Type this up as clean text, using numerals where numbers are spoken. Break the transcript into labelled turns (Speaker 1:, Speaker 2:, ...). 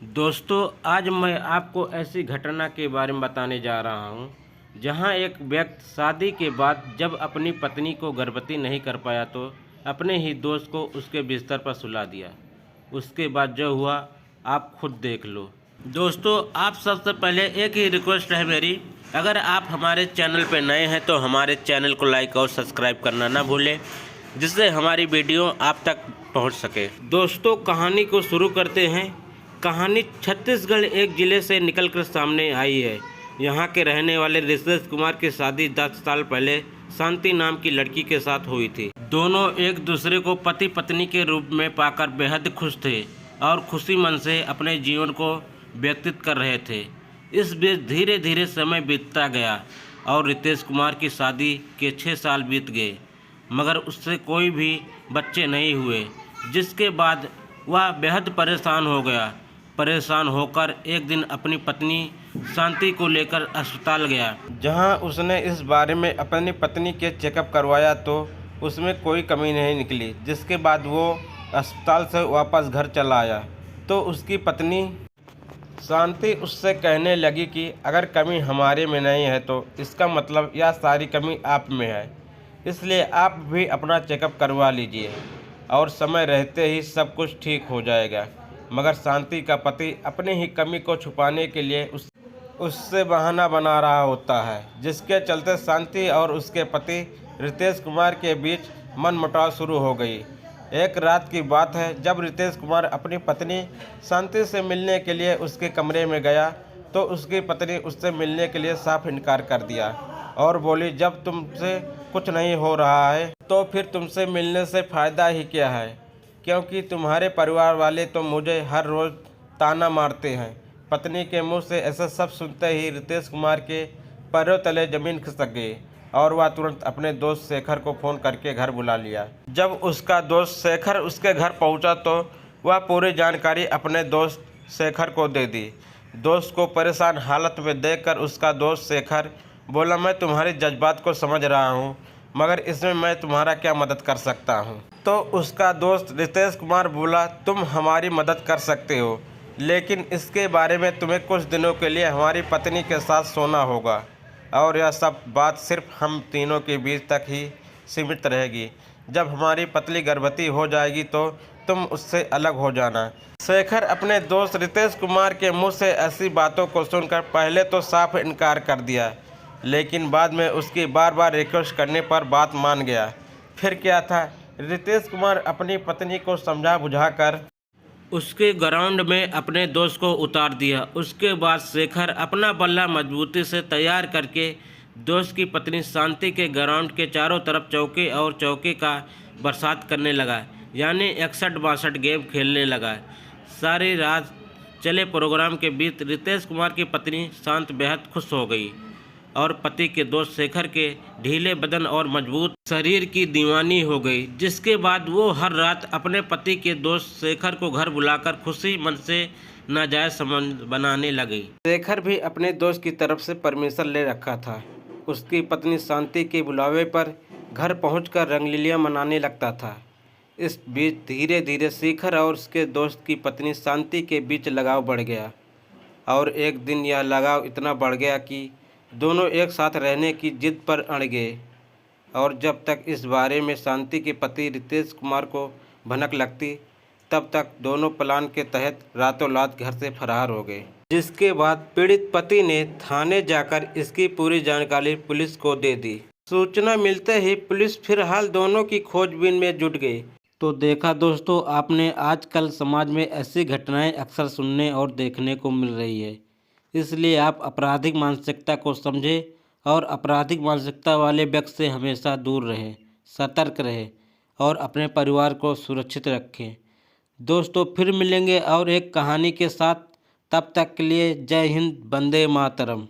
Speaker 1: दोस्तों, आज मैं आपको ऐसी घटना के बारे में बताने जा रहा हूं, जहां एक व्यक्ति शादी के बाद जब अपनी पत्नी को गर्भवती नहीं कर पाया तो अपने ही दोस्त को उसके बिस्तर पर सुला दिया। उसके बाद जो हुआ आप खुद देख लो। दोस्तों, आप सबसे पहले एक ही रिक्वेस्ट है मेरी, अगर आप हमारे चैनल पर नए हैं तो हमारे चैनल को लाइक और सब्सक्राइब करना ना भूलें, जिससे हमारी वीडियो आप तक पहुंच सके। दोस्तों, कहानी को शुरू करते हैं। कहानी छत्तीसगढ़ एक ज़िले से निकलकर सामने आई है। यहाँ के रहने वाले रितेश कुमार की शादी 10 साल पहले शांति नाम की लड़की के साथ हुई थी। दोनों एक दूसरे को पति पत्नी के रूप में पाकर बेहद खुश थे और खुशी मन से अपने जीवन को व्यतीत कर रहे थे। इस बीच धीरे धीरे समय बीतता गया और रितेश कुमार की शादी के 6 साल बीत गए, मगर उससे कोई भी बच्चे नहीं हुए, जिसके बाद वह बेहद परेशान हो गया। परेशान होकर एक दिन अपनी पत्नी शांति को लेकर अस्पताल गया, जहां उसने इस बारे में अपनी पत्नी के चेकअप करवाया तो उसमें कोई कमी नहीं निकली। जिसके बाद वो अस्पताल से वापस घर चला आया तो उसकी पत्नी शांति उससे कहने लगी कि अगर कमी हमारे में नहीं है तो इसका मतलब यह सारी कमी आप में है, इसलिए आप भी अपना चेकअप करवा लीजिए और समय रहते ही सब कुछ ठीक हो जाएगा। मगर शांति का पति अपनी ही कमी को छुपाने के लिए उससे बहाना बना रहा होता है, जिसके चलते शांति और उसके पति रितेश कुमार के बीच मनमुटाव शुरू हो गई। एक रात की बात है, जब रितेश कुमार अपनी पत्नी शांति से मिलने के लिए उसके कमरे में गया तो उसकी पत्नी उससे मिलने के लिए साफ इनकार कर दिया और बोली, जब तुमसे कुछ नहीं हो रहा है तो फिर तुमसे मिलने से फ़ायदा ही क्या है, क्योंकि तुम्हारे परिवार वाले तो मुझे हर रोज़ ताना मारते हैं। पत्नी के मुंह से ऐसा सब सुनते ही रितेश कुमार के पैरों तले ज़मीन खिसक गई और वह तुरंत अपने दोस्त शेखर को फ़ोन करके घर बुला लिया। जब उसका दोस्त शेखर उसके घर पहुंचा तो वह पूरी जानकारी अपने दोस्त शेखर को दे दी। दोस्त को परेशान हालत में देखकर उसका दोस्त शेखर बोला, मैं तुम्हारे जज्बात को समझ रहा हूँ, मगर इसमें मैं तुम्हारा क्या मदद कर सकता हूँ। तो उसका दोस्त रितेश कुमार बोला, तुम हमारी मदद कर सकते हो, लेकिन इसके बारे में तुम्हें कुछ दिनों के लिए हमारी पत्नी के साथ सोना होगा और यह सब बात सिर्फ हम तीनों के बीच तक ही सीमित रहेगी। जब हमारी पत्नी गर्भवती हो जाएगी तो तुम उससे अलग हो जाना। शेखर अपने दोस्त रितेश कुमार के मुंह से ऐसी बातों को सुनकर पहले तो साफ इनकार कर दिया, लेकिन बाद में उसकी बार बार रिक्वेस्ट करने पर बात मान गया। फिर क्या था, रितेश कुमार अपनी पत्नी को समझा बुझाकर उसके ग्राउंड में अपने दोस्त को उतार दिया। उसके बाद शेखर अपना बल्ला मजबूती से तैयार करके दोस्त की पत्नी शांति के ग्राउंड के चारों तरफ चौके और चौके का बरसात करने लगा, यानी 61-62 गेम खेलने लगा। सारी रात चले प्रोग्राम के बीच रितेश कुमार की पत्नी शांत बेहद खुश हो गई और पति के दोस्त शेखर के ढीले बदन और मजबूत शरीर की दीवानी हो गई। जिसके बाद वो हर रात अपने पति के दोस्त शेखर को घर बुलाकर खुशी मन से नाजायज संबंध बनाने लगी। शेखर भी अपने दोस्त की तरफ से परमिशन ले रखा था। उसकी पत्नी शांति के बुलावे पर घर पहुंचकर रंगलीला मनाने लगता था। इस बीच धीरे धीरे शेखर और उसके दोस्त की पत्नी शांति के बीच लगाव बढ़ गया और एक दिन यह लगाव इतना बढ़ गया कि दोनों एक साथ रहने की जिद पर अड़ गए। और जब तक इस बारे में शांति के पति रितेश कुमार को भनक लगती, तब तक दोनों प्लान के तहत रातों रात घर से फरार हो गए। जिसके बाद पीड़ित पति ने थाने जाकर इसकी पूरी जानकारी पुलिस को दे दी। सूचना मिलते ही पुलिस फिलहाल दोनों की खोजबीन में जुट गई। तो देखा दोस्तों, आपने आजकल समाज में ऐसी घटनाएं अक्सर सुनने और देखने को मिल रही है, इसलिए आप आपराधिक मानसिकता को समझें और आपराधिक मानसिकता वाले व्यक्ति से हमेशा दूर रहें, सतर्क रहें और अपने परिवार को सुरक्षित रखें। दोस्तों, फिर मिलेंगे और एक कहानी के साथ। तब तक के लिए जय हिंद, वंदे मातरम।